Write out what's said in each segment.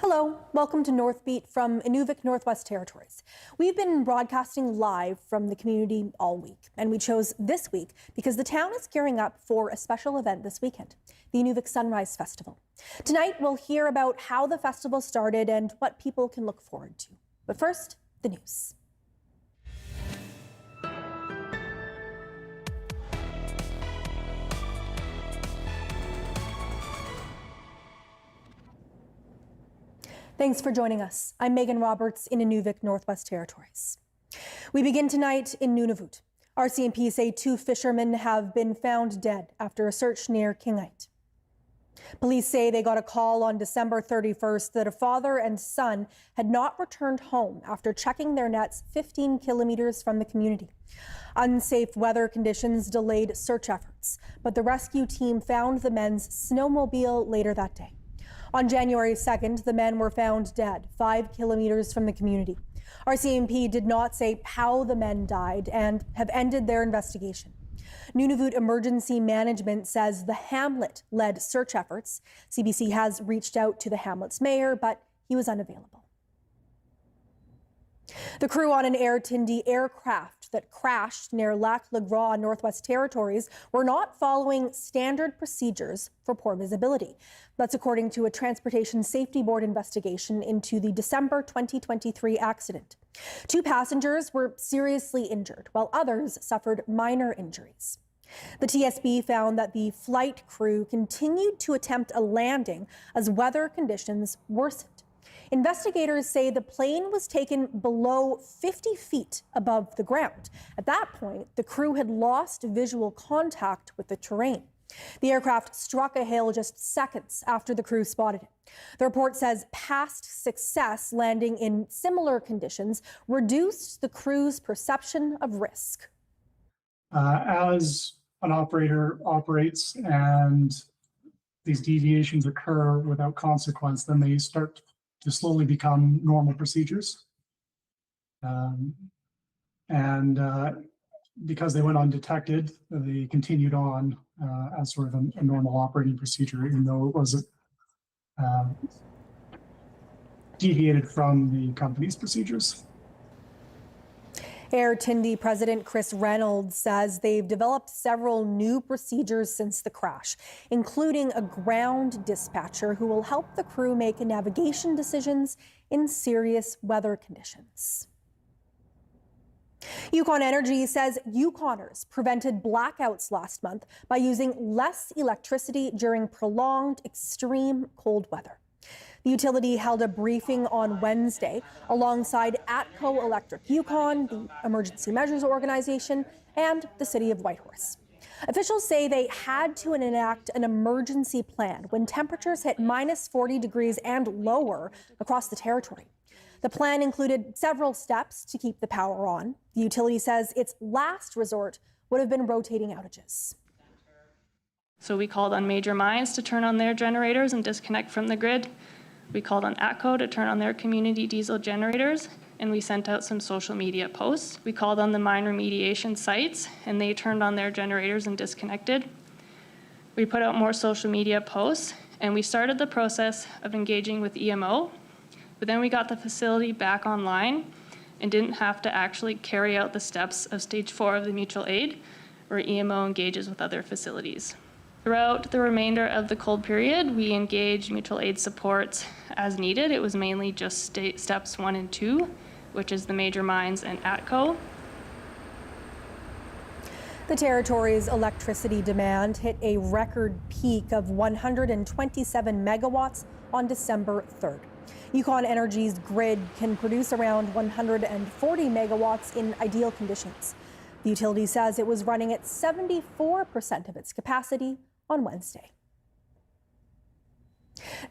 Hello, welcome to Northbeat from Inuvik, Northwest Territories. We've been broadcasting live from the community all week, and we chose this week because the town is gearing up for a special event this weekend, the Inuvik Sunrise Festival. Tonight, we'll hear about how the festival started and what people can look forward to. But first, the news. Thanks for joining us. I'm Megan Roberts in Inuvik, Northwest Territories. We begin tonight in Nunivoot. RCMP say 2 fishermen have been found dead after a search near Kingite. Police say they got a call on December 31st that a father and son had not returned home after checking their nets 15 kilometers from the community. Unsafe weather conditions delayed search efforts, but the rescue team found the men's snowmobile later that day. On January 2nd, the men were found dead 5 kilometers from the community. RCMP did not say how the men died and have ended their investigation. Nunivoot Emergency Management says the hamlet led search efforts. CBC has reached out to the hamlet's mayor, but he was unavailable. The crew on an Air Tindy aircraft that crashed near Lac Le Gras, Northwest Territories, were not following standard procedures for poor visibility. That's according to a Transportation Safety Board investigation into the December 2023 accident. 2 passengers were seriously injured, while others suffered minor injuries. The TSB found that the flight crew continued to attempt a landing as weather conditions worsened. Investigators say the plane was taken below 50 feet above the ground. At that point, the crew had lost visual contact with the terrain. The aircraft struck a hill just seconds after the crew spotted it. The report says past success landing in similar conditions reduced the crew's perception of risk. As an operator operates and these deviations occur without consequence, then they start to slowly become normal procedures. Because they went undetected, they continued on as sort of a normal operating procedure, even though it was deviated from the company's procedures. Air Tindy President Chris Reynolds says they've developed several new procedures since the crash, including a ground dispatcher who will help the crew make navigation decisions in serious weather conditions. Yukon Energy says Yukoners prevented blackouts last month by using less electricity during prolonged extreme cold weather. The utility held a briefing on Wednesday alongside ATCO Electric Yukon, the Emergency Measures Organization, and the City of Whitehorse. Officials say they had to enact an emergency plan when temperatures hit -40 degrees and lower across the territory. The plan included several steps to keep the power on. The utility says its last resort would have been rotating outages. So we called on major mines to turn on their generators and disconnect from the grid. We called on ATCO to turn on their community diesel generators, and we sent out some social media posts. We called on the mine remediation sites, and they turned on their generators and disconnected. We put out more social media posts, and we started the process of engaging with EMO, but then we got the facility back online and didn't have to actually carry out the steps of stage 4 of the mutual aid, where EMO engages with other facilities. Throughout the remainder of the cold period, we engaged mutual aid supports as needed. It was mainly just steps 1 and 2, which is the major mines and ATCO. The territory's electricity demand hit a record peak of 127 megawatts on December 3rd. Yukon Energy's grid can produce around 140 megawatts in ideal conditions. The utility says it was running at 74% of its capacity on Wednesday.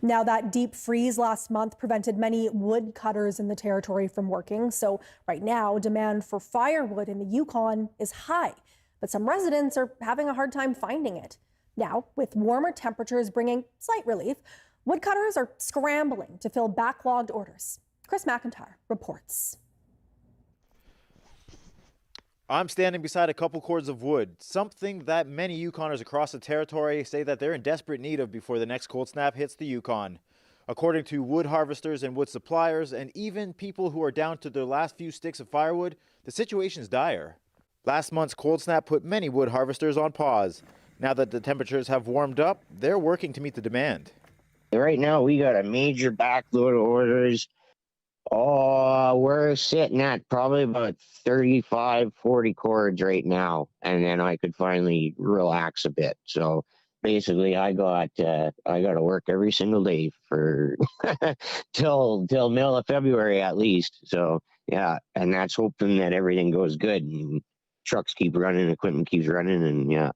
Now, that deep freeze last month prevented many wood cutters in the territory from working. So right now, demand for firewood in the Yukon is high, but some residents are having a hard time finding it. Now, with warmer temperatures bringing slight relief, woodcutters are scrambling to fill backlogged orders. Chris McIntyre reports. I'm standing beside a couple cords of wood, something that many Yukoners across the territory say that they're in desperate need of before the next cold snap hits the Yukon. According to wood harvesters and wood suppliers, and even people who are down to their last few sticks of firewood, the situation's dire. Last month's cold snap put many wood harvesters on pause. Now that the temperatures have warmed up, they're working to meet the demand. Right now, we got a major backload of orders. Oh, we're sitting at probably about 35, 40 cords right now. And then I could finally relax a bit. So basically, I got to work every single day for till middle of February at least. So yeah, and that's hoping that everything goes good and trucks keep running, equipment keeps running, and yeah.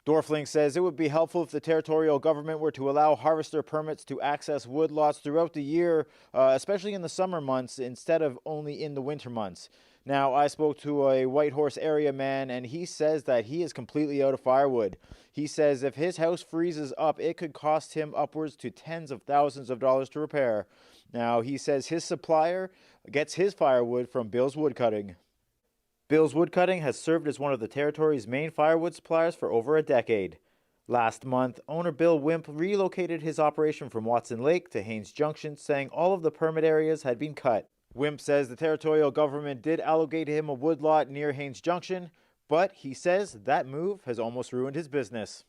Dorfling says it would be helpful if the territorial government were to allow harvester permits to access wood lots throughout the year, especially in the summer months instead of only in the winter months. Now, I spoke to a Whitehorse area man, and he says that he is completely out of firewood. He says if his house freezes up, it could cost him upwards to tens of thousands of dollars to repair. Now, he says his supplier gets his firewood from Bill's Woodcutting. Bill's Woodcutting has served as one of the territory's main firewood suppliers for over a decade. Last month, owner Bill Wimp relocated his operation from Watson Lake to Haines Junction, saying all of the permit areas had been cut. Wimp says the territorial government did allocate him a woodlot near Haines Junction, but he says that move has almost ruined his business.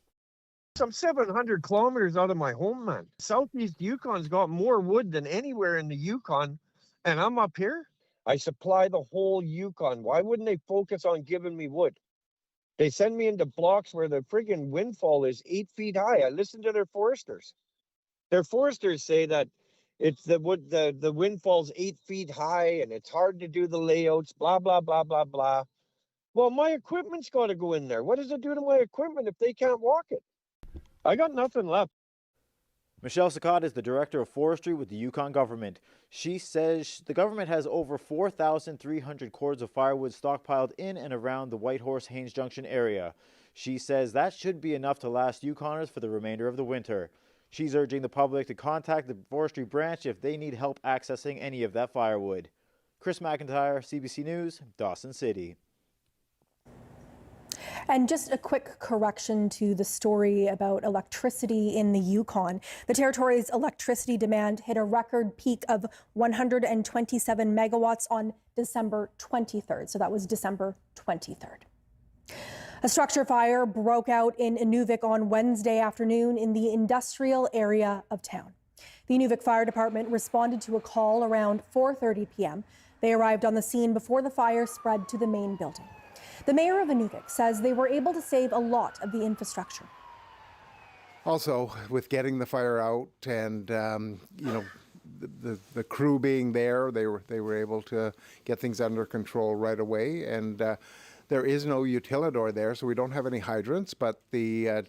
I'm 700 kilometers out of my home, man. Southeast Yukon's got more wood than anywhere in the Yukon, and I'm up here. I supply the whole Yukon. Why wouldn't they focus on giving me wood? They send me into blocks where the friggin' windfall is 8 feet high. I listen to their foresters. Their foresters say that it's the wood, the windfall's 8 feet high and it's hard to do the layouts, blah, blah, blah, blah, blah. Well, my equipment's got to go in there. What does it do to my equipment if they can't walk it? I got nothing left. Michelle Saccott is the director of forestry with the Yukon government. She says the government has over 4,300 cords of firewood stockpiled in and around the Whitehorse Haines Junction area. She says that should be enough to last Yukoners for the remainder of the winter. She's urging the public to contact the forestry branch if they need help accessing any of that firewood. Chris McIntyre, CBC News, Dawson City. And just a quick correction to the story about electricity in the Yukon. The territory's electricity demand hit a record peak of 127 megawatts on December 23rd. So that was December 23rd. A structure fire broke out in Inuvik on Wednesday afternoon in the industrial area of town. The Inuvik Fire Department responded to a call around 4:30 p.m. They arrived on the scene before the fire spread to the main building. The mayor of Inuvik says they were able to save a lot of the infrastructure. Also, with getting the fire out and the crew being there, they were able to get things under control right away. And there is no utilidor there, so we don't have any hydrants. But the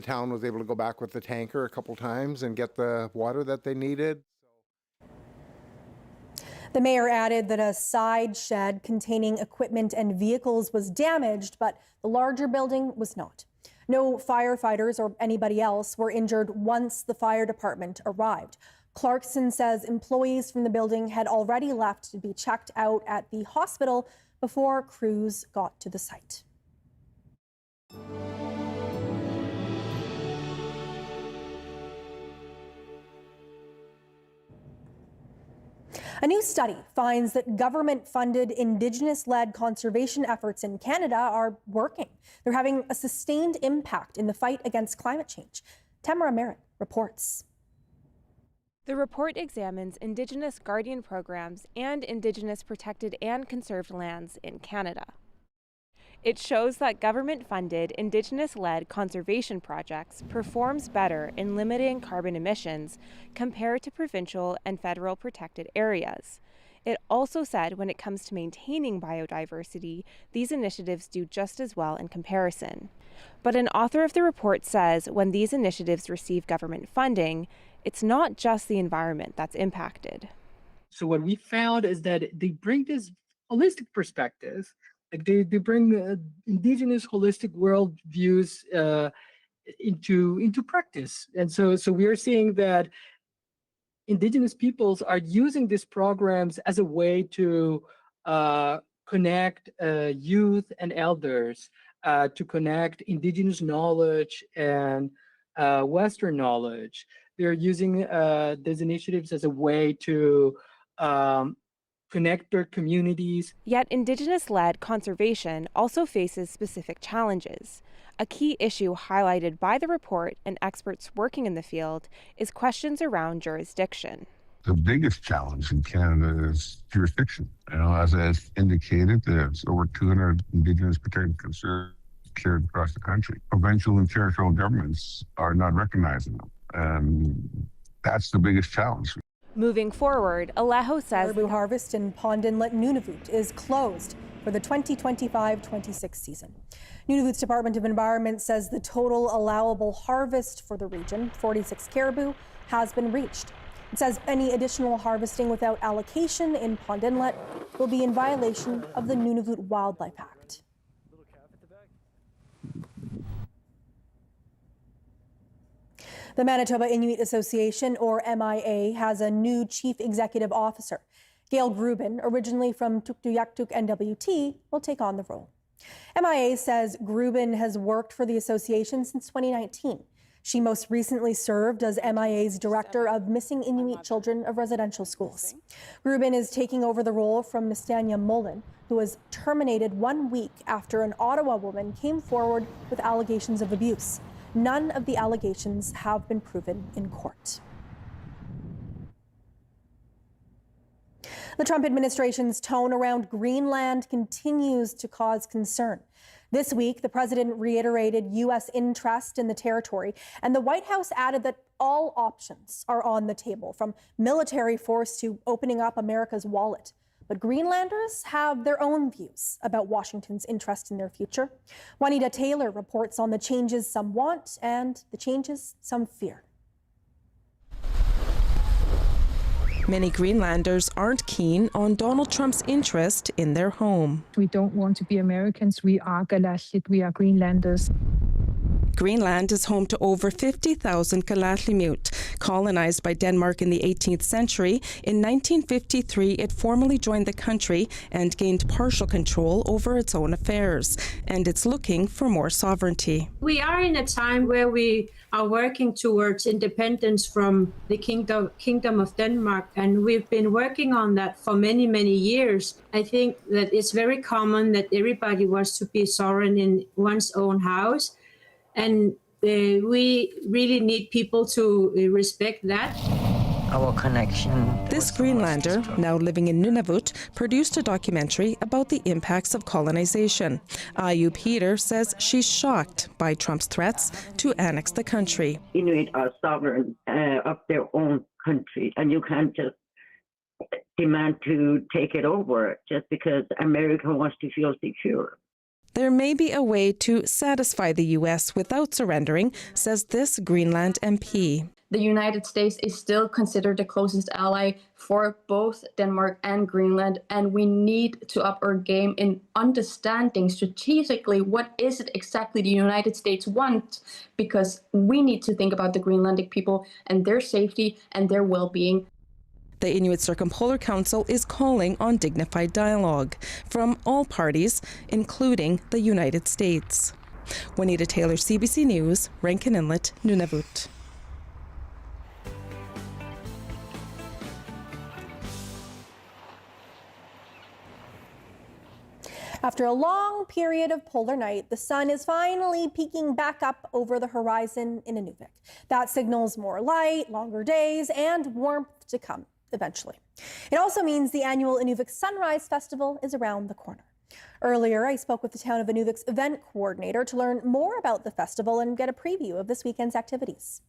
town was able to go back with the tanker a couple times and get the water that they needed. The mayor added that a side shed containing equipment and vehicles was damaged, but the larger building was not. No firefighters or anybody else were injured once the fire department arrived. Clarkson says employees from the building had already left to be checked out at the hospital before crews got to the site. A new study finds that government-funded Indigenous-led conservation efforts in Canada are working. They're having a sustained impact in the fight against climate change. Tamara Merritt reports. The report examines Indigenous guardian programs and Indigenous protected and conserved lands in Canada. It shows that government-funded, Indigenous-led conservation projects performs better in limiting carbon emissions compared to provincial and federal protected areas. It also said when it comes to maintaining biodiversity, these initiatives do just as well in comparison. But an author of the report says when these initiatives receive government funding, it's not just the environment that's impacted. So what we found is that they bring this holistic perspective. Like they bring Indigenous holistic world views into practice. And so we are seeing that Indigenous peoples are using these programs as a way to connect youth and elders, to connect Indigenous knowledge and Western knowledge. They're using these initiatives as a way to connect their communities. Yet Indigenous-led conservation also faces specific challenges. A key issue highlighted by the report and experts working in the field is questions around jurisdiction. The biggest challenge in Canada is jurisdiction. As I indicated, there's over 200 Indigenous protected conserved cleared across the country. Provincial and territorial governments are not recognizing them, and that's the biggest challenge. Moving forward, Alejo says caribou harvest in Pond Inlet, Nunivoot is closed for the 2025-26 season. Nunivoot's Department of Environment says the total allowable harvest for the region, 46 caribou, has been reached. It says any additional harvesting without allocation in Pond Inlet will be in violation of the Nunivoot Wildlife Act. The Manitoba Inuit Association, or MIA, has a new chief executive officer. Gail Grubin, originally from Tuktoyaktuk NWT, will take on the role. MIA says Grubin has worked for the association since 2019. She most recently served as MIA's director of missing Inuit children of residential schools. Grubin is taking over the role from Nastania Mullen, who was terminated 1 week after an Ottawa woman came forward with allegations of abuse. None of the allegations have been proven in court. The Trump administration's tone around Greenland continues to cause concern. This week, the president reiterated U.S. interest in the territory, and the White House added that all options are on the table, from military force to opening up America's wallet. But Greenlanders have their own views about Washington's interest in their future. Juanita Taylor reports on the changes some want and the changes some fear. Many Greenlanders aren't keen on Donald Trump's interest in their home. We don't want to be Americans. We are Galashiit. We are Greenlanders. Greenland is home to over 50,000 Galashiut. Colonized by Denmark in the 18th century, in 1953 it formally joined the country and gained partial control over its own affairs, and it's looking for more sovereignty. We are in a time where we are working towards independence from the Kingdom of Denmark, and we've been working on that for many, many years. I think that it's very common that everybody wants to be sovereign in one's own house. And we really need people to respect that. Our connection. This Greenlander, now living in Nunivoot, produced a documentary about the impacts of colonization. Ayu Peter says she's shocked by Trump's threats to annex the country. Inuit are sovereign of their own country, and you can't just demand to take it over just because America wants to feel secure. There may be a way to satisfy the U.S. without surrendering, says this Greenland MP. The United States is still considered the closest ally for both Denmark and Greenland, and we need to up our game in understanding strategically what is it exactly the United States wants, because we need to think about the Greenlandic people and their safety and their well-being. The Inuit Circumpolar Council is calling on dignified dialogue from all parties, including the United States. Juanita Taylor, CBC News, Rankin Inlet, Nunavut. After a long period of polar night, the sun is finally peeking back up over the horizon in Inuvik. That signals more light, longer days, and warmth to come eventually. It also means the annual Inuvik Sunrise Festival is around the corner. Earlier, I spoke with the town of Inuvik's event coordinator to learn more about the festival and get a preview of this weekend's activities.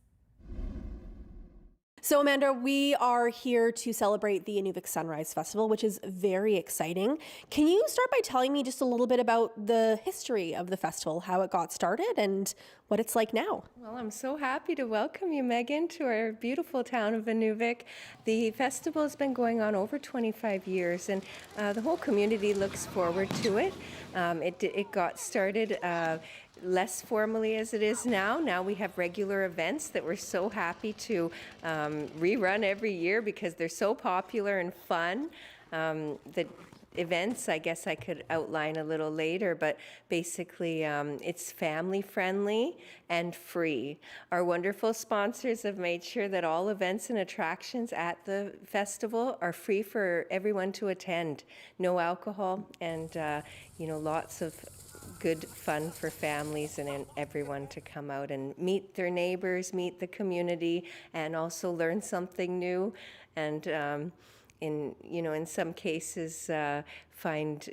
So, Amanda, we are here to celebrate the Inuvik Sunrise Festival, which is very exciting. Can you start by telling me just a little bit about the history of the festival, how it got started, and what it's like now? Well, I'm so happy to welcome you, Megan, to our beautiful town of Inuvik. The festival has been going on over 25 years, and the whole community looks forward to it. It got started less formally as it is now. Now we have regular events that we're so happy to rerun every year because they're so popular and fun. events, I guess I could outline a little later, but basically it's family friendly and free. Our wonderful sponsors have made sure that all events and attractions at the festival are free for everyone to attend. No alcohol and, lots of good fun for families and everyone to come out and meet their neighbors, meet the community, and also learn something new. And in some cases, find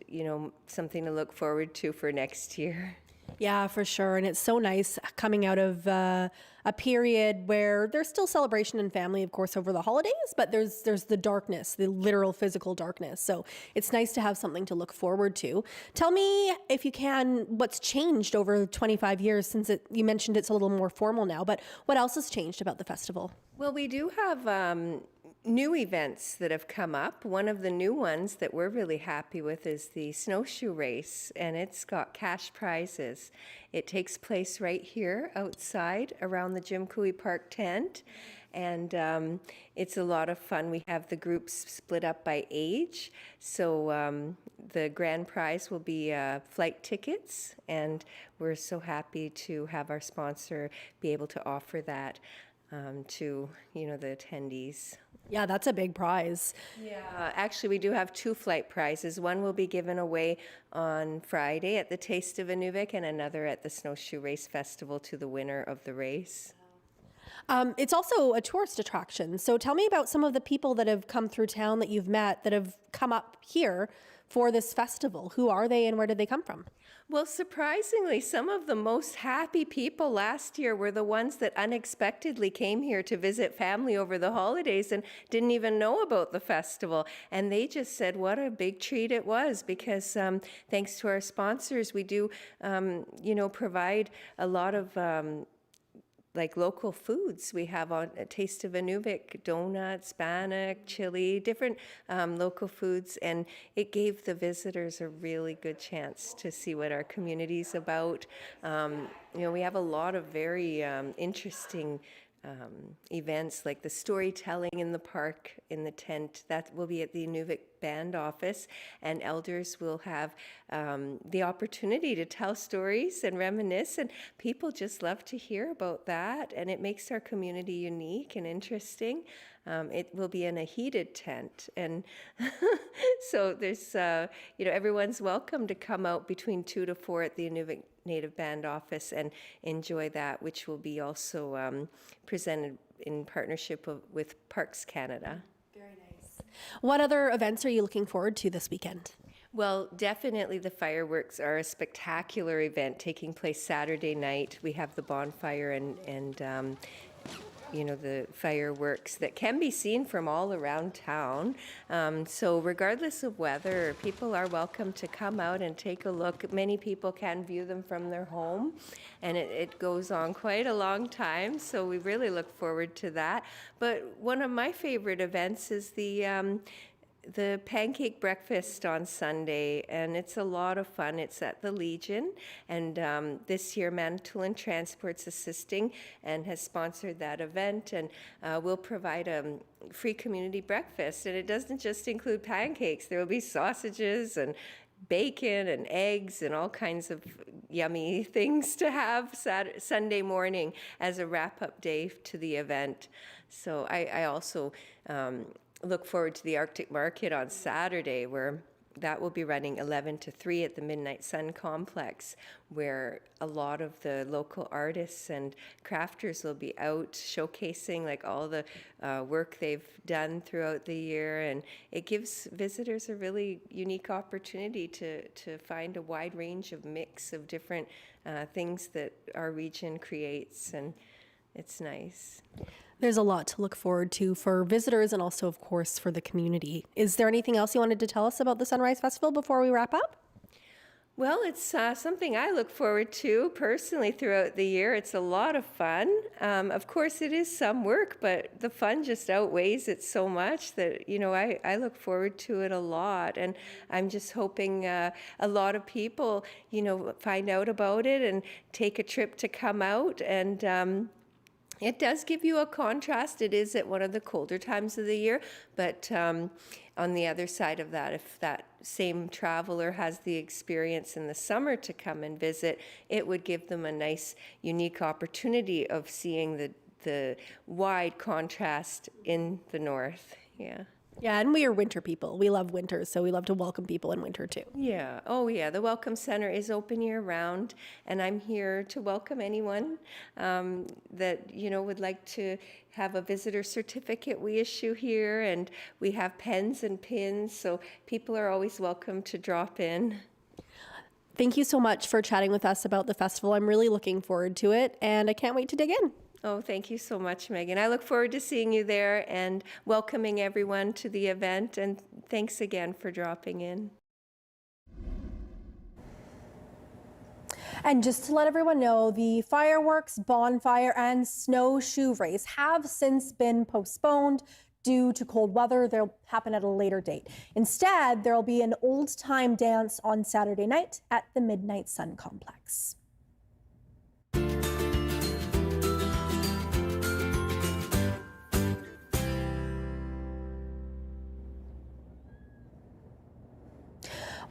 something to look forward to for next year. Yeah, for sure. And it's so nice coming out of a period where there's still celebration and family, of course, over the holidays, but there's the darkness, the literal physical darkness. So it's nice to have something to look forward to. Tell me, if you can, what's changed over 25 years since you mentioned it's a little more formal now, but what else has changed about the festival? Well, we do have new events that have come up. One of the new ones that we're really happy with is the snowshoe race, and it's got cash prizes. It takes place right here outside around the Jim Couey Park tent, and it's a lot of fun. We have the groups split up by age, so the grand prize will be flight tickets, and we're so happy to have our sponsor be able to offer that to the attendees. Yeah, that's a big prize. Yeah, actually, we do have 2 flight prizes. One will be given away on Friday at the Taste of Inuvik, and another at the Snowshoe Race Festival to the winner of the race. It's also a tourist attraction. So tell me about some of the people that have come through town that you've met that have come up here for this festival. Who are they and where did they come from? Well, surprisingly, some of the most happy people last year were the ones that unexpectedly came here to visit family over the holidays and didn't even know about the festival. And they just said what a big treat it was, because thanks to our sponsors, we do, provide a lot of local foods. We have on a Taste of Inuvik, donuts, bannock, chili, different local foods, and it gave the visitors a really good chance to see what our community's about. We have a lot of very interesting events, like the storytelling in the park, in the tent. That will be at the Inuvik band office, and elders will have the opportunity to tell stories and reminisce, and people just love to hear about that, and it makes our community unique and interesting. It will be in a heated tent, and so there's, everyone's welcome to come out between 2 to 4 at the Inuvik Native Band office and enjoy that, which will be also presented in partnership with Parks Canada. Very nice. What other events are you looking forward to this weekend? Well, definitely the fireworks are a spectacular event taking place Saturday night. We have the bonfire and the fireworks that can be seen from all around town. So regardless of weather, people are welcome to come out and take a look. Many people can view them from their home, and it goes on quite a long time, so we really look forward to that. But one of my favorite events is the pancake breakfast on Sunday, and it's a lot of fun. It's at the Legion, and this year Manitoulin Transport's assisting and has sponsored that event, and we'll provide a free community breakfast. And it doesn't just include pancakes. There will be sausages and bacon and eggs and all kinds of yummy things to have Sunday morning as a wrap-up day to the event. So I also look forward to the Arctic Market on Saturday, where that will be running 11 to 3 at the Midnight Sun Complex, where a lot of the local artists and crafters will be out showcasing all the work they've done throughout the year, and it gives visitors a really unique opportunity to find a wide range of mix of different things that our region creates, and it's nice. There's a lot to look forward to for visitors and also, of course, for the community. Is there anything else you wanted to tell us about the Sunrise Festival before we wrap up? Well, it's something I look forward to personally throughout the year. It's a lot of fun. Of course, it is some work, but the fun just outweighs it so much that, I look forward to it a lot. And I'm just hoping a lot of people, find out about it and take a trip to come out and It does give you a contrast. It is at one of the colder times of the year, but on the other side of that, if that same traveler has the experience in the summer to come and visit, it would give them a nice, unique opportunity of seeing the wide contrast in the north. Yeah. Yeah, and we are winter people. We love winter, so we love to welcome people in winter too. Yeah. Oh, yeah. The Welcome Center is open year-round, and I'm here to welcome anyone that would like to have a visitor certificate we issue here, and we have pens and pins, so people are always welcome to drop in. Thank you so much for chatting with us about the festival. I'm really looking forward to it, and I can't wait to dig in. Oh, thank you so much, Megan. I look forward to seeing you there and welcoming everyone to the event. And thanks again for dropping in. And just to let everyone know, the fireworks, bonfire, and snowshoe race have since been postponed due to cold weather. They'll happen at a later date. Instead, there'll be an old-time dance on Saturday night at the Midnight Sun Complex.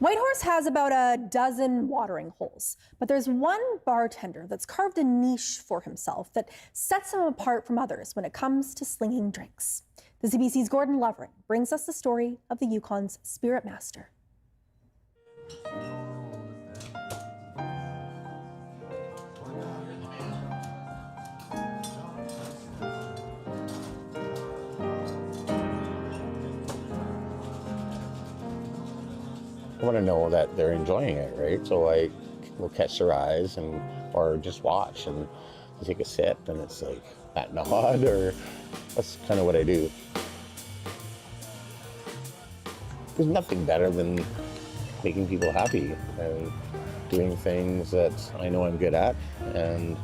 Whitehorse has about a dozen watering holes, but there's one bartender that's carved a niche for himself that sets him apart from others when it comes to slinging drinks. The CBC's Gordon Lovering brings us the story of the Yukon's Spirit Master. I want to know that they're enjoying it, right? So I will catch their eyes or just watch and take a sip, and it's like that nod, or that's kind of what I do. There's nothing better than making people happy and doing things that I know I'm good at and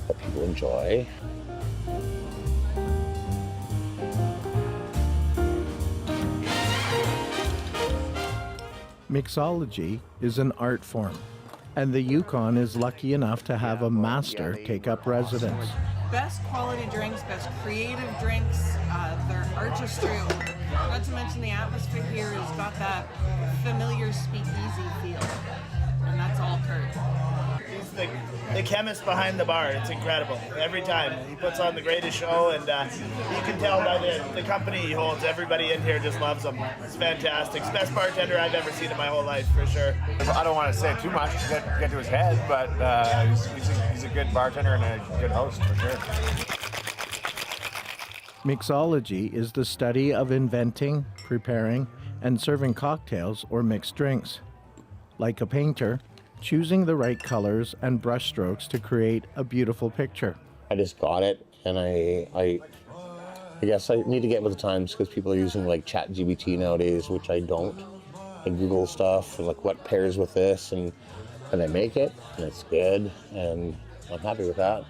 that people enjoy. Mixology is an art form, and the Yukon is lucky enough to have a master take up residence. Best quality drinks, best creative drinks, their artistry, not to mention the atmosphere here has got that familiar speakeasy feel, and that's all Kurt. He's the chemist behind the bar. It's incredible. Every time he puts on the greatest show, and you can tell by the company he holds. Everybody in here just loves him. It's fantastic. It's the best bartender I've ever seen in my whole life, for sure. I don't want to say too much to get to his head, but he's a good bartender and a good host, for sure. Mixology is the study of inventing, preparing, and serving cocktails or mixed drinks. Like a painter, choosing the right colors and brush strokes to create a beautiful picture. I just got it, and I guess I need to get with the times because people are using like ChatGPT nowadays, which I don't. I Google stuff and like what pairs with this, and I make it, and it's good, and I'm happy with that.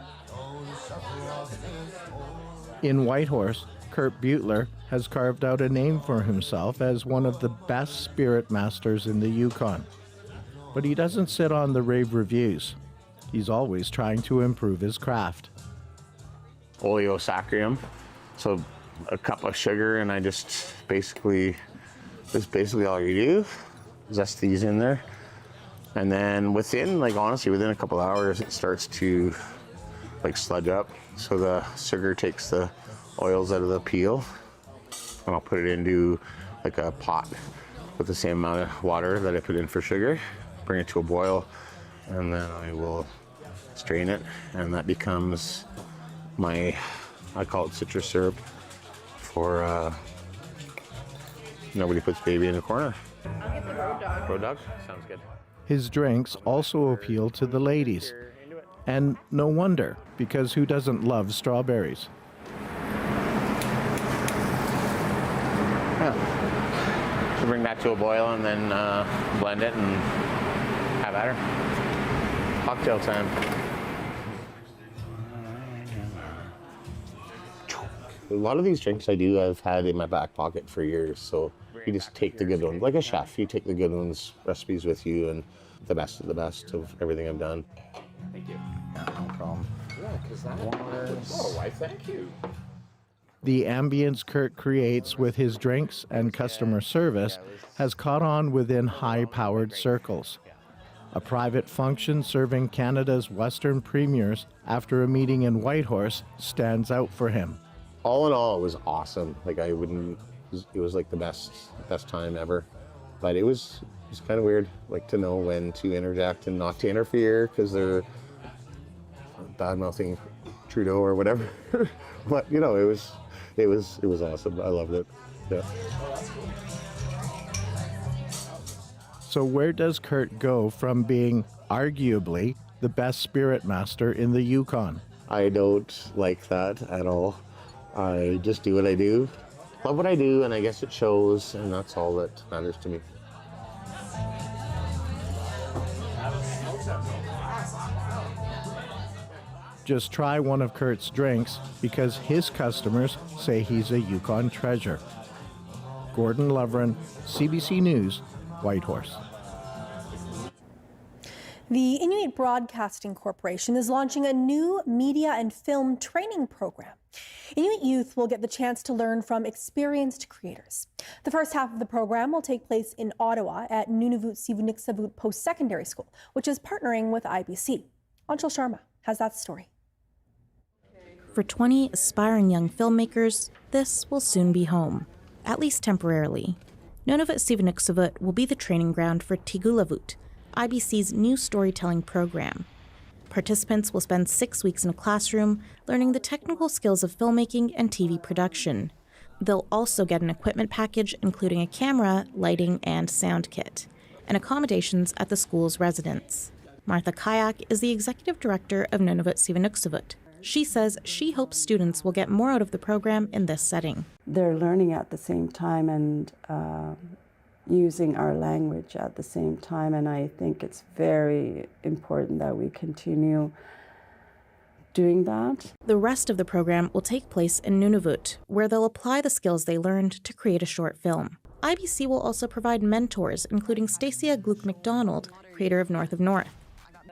In Whitehorse, Kurt Butler has carved out a name for himself as one of the best spirit masters in the Yukon. But he doesn't sit on the rave reviews. He's always trying to improve his craft. Oleosaccharine, so a cup of sugar, and that's basically all you do. Zest these in there. And then within a couple hours, it starts to sludge up. So the sugar takes the oils out of the peel, and I'll put it into like a pot with the same amount of water that I put in for sugar, bring it to a boil, and then I will strain it, and that becomes I call it citrus syrup for nobody puts baby in a corner. I'll get the road dog. Road dog? Sounds good. His drinks also appeal to the ladies. And no wonder, because who doesn't love strawberries? Yeah. So bring that to a boil and then blend it and have at her. Cocktail time. A lot of these drinks I've had in my back pocket for years, so you just take the good ones. Like a chef, you take the good ones, recipes with you, and the best of everything I've done. Thank you. No problem. Yeah, because that was... Oh, why, thank you. The ambience Kurt creates with his drinks and customer service has caught on within high-powered circles. A private function serving Canada's Western premiers after a meeting in Whitehorse stands out for him. All in all, it was awesome. Like, I wouldn't... It was like the best time ever. But it was kind of weird, like, to know when to interject and not to interfere, because they're bad-mouthing Trudeau or whatever. But, you know, it was awesome. I loved it. Yeah. So where does Kurt go from being arguably the best spirit master in the Yukon? I don't like that at all. I just do what I do. Love what I do, and I guess it shows, and that's all that matters to me. Just try one of Kurt's drinks because his customers say he's a Yukon treasure. Gordon Loverin, CBC News, Whitehorse. The Inuit Broadcasting Corporation is launching a new media and film training program. Inuit youth will get the chance to learn from experienced creators. The first half of the program will take place in Ottawa at Nunivoot Post-Secondary School, which is partnering with IBC. Anshul Sharma has that story. For 20 aspiring young filmmakers, this will soon be home, at least temporarily. Nunivoot will be the training ground for Tigulavoot, IBC's new storytelling program. Participants will spend 6 weeks in a classroom learning the technical skills of filmmaking and TV production. They'll also get an equipment package including a camera, lighting, and sound kit, and accommodations at the school's residence. Martha Kayak is the executive director of Nunivoot. She says she hopes students will get more out of the program in this setting. They're learning at the same time and using our language at the same time, and I think it's very important that we continue doing that. The rest of the program will take place in Nunivoot, where they'll apply the skills they learned to create a short film. IBC will also provide mentors, including Stacia Gluck-McDonald, creator of North of North.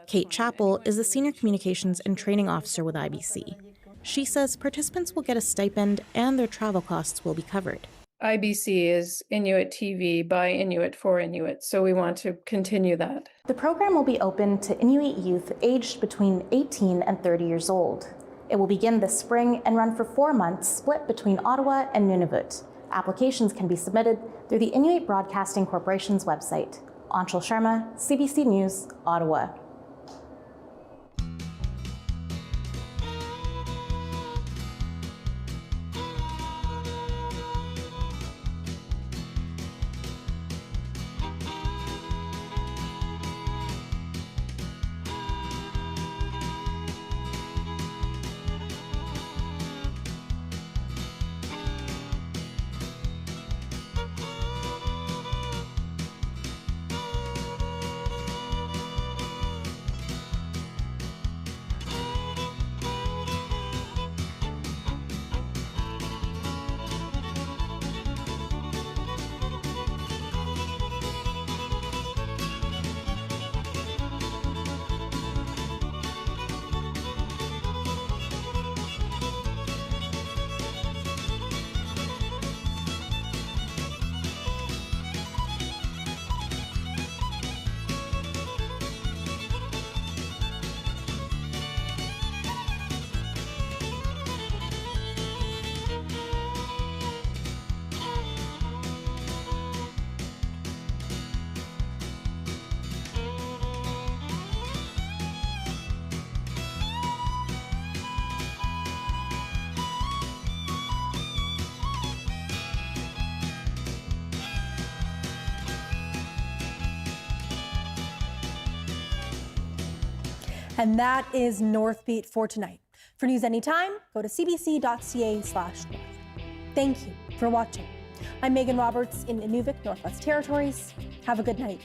Kate Chappell is the Senior Communications and Training Officer with IBC. She says participants will get a stipend and their travel costs will be covered. IBC is Inuit TV by Inuit for Inuit, so we want to continue that. The program will be open to Inuit youth aged between 18 and 30 years old. It will begin this spring and run for 4 months, split between Ottawa and Nunavut. Applications can be submitted through the Inuit Broadcasting Corporation's website. Anshul Sharma, CBC News, Ottawa. And that is Northbeat for tonight. For news anytime, go to cbc.ca/north. Thank you for watching. I'm Megan Roberts in Inuvik, Northwest Territories. Have a good night.